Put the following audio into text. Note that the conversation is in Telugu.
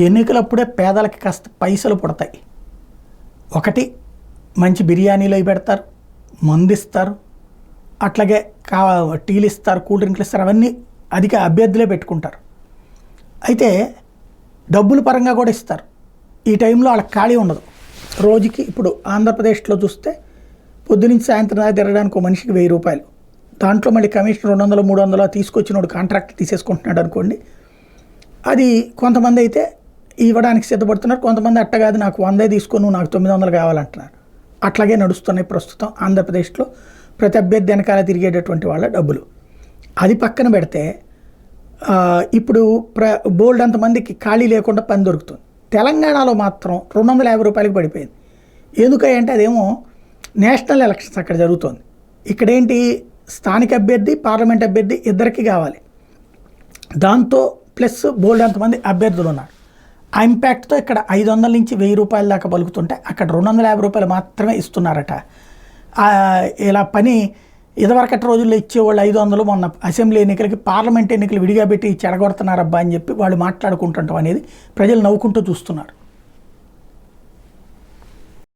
ఎన్నికలప్పుడే పేదలకి కాస్త పైసలు పుడతాయి. ఒకటి, మంచి బిర్యానీలు అవి పెడతారు, మందు ఇస్తారు, అట్లాగే టీలు ఇస్తారు, కూల్ డ్రింక్లు ఇస్తారు, అవన్నీ అధిక అభ్యర్థులే పెట్టుకుంటారు. అయితే డబ్బుల పరంగా కూడా ఇస్తారు. ఈ టైంలో వాళ్ళకి ఖాళీ ఉండదు. రోజుకి ఇప్పుడు ఆంధ్రప్రదేశ్లో చూస్తే పొద్దునుంచి సాయంత్రం దాకా తిరగడానికి ఒక మనిషికి 1000 రూపాయలు. దాంట్లో మళ్ళీ కమిషన్ 200, 300 తీసుకొచ్చినోడు కాంట్రాక్ట్ తీసేసుకుంటున్నాడు అనుకోండి. అది కొంతమంది అయితే ఇవ్వడానికి సిద్ధపడుతున్నారు, కొంతమంది అట్టగాదు నాకు 100 తీసుకొని నాకు 900 కావాలంటున్నారు. అట్లాగే నడుస్తున్నాయి ప్రస్తుతం ఆంధ్రప్రదేశ్లో ప్రతి అభ్యర్థి వెనకాల తిరిగేటటువంటి వాళ్ళ డబ్బులు. అది పక్కన పెడితే ఇప్పుడు బోల్డ్ అంతమందికి ఖాళీ లేకుండా పని దొరుకుతుంది. తెలంగాణలో మాత్రం 250 రూపాయలకి పడిపోయింది. ఎందుకంటే అదేమో నేషనల్ ఎలక్షన్స్ అక్కడ జరుగుతుంది. ఇక్కడేంటి, స్థానిక అభ్యర్థి పార్లమెంట్ అభ్యర్థి ఇద్దరికి కావాలి. దాంతో ప్లస్ బోల్డ్ అంతమంది అభ్యర్థులు ఉన్నారు. ఆ ఇంపాక్ట్తో ఇక్కడ 500 నుంచి 1000 రూపాయల దాకా పలుకుతుంటే అక్కడ 250 రూపాయలు మాత్రమే ఇస్తున్నారట. ఇలా పని ఇదివరకటి రోజుల్లో ఇచ్చేవాళ్ళు 500, మొన్న అసెంబ్లీ ఎన్నికలకి పార్లమెంట్ ఎన్నికలు విడిగా పెట్టి చెడగొడుతున్నారబ్బా అని చెప్పి వాళ్ళు మాట్లాడుకుంటుంటాం అనేది ప్రజలు నవ్వుకుంటూ చూస్తున్నారు.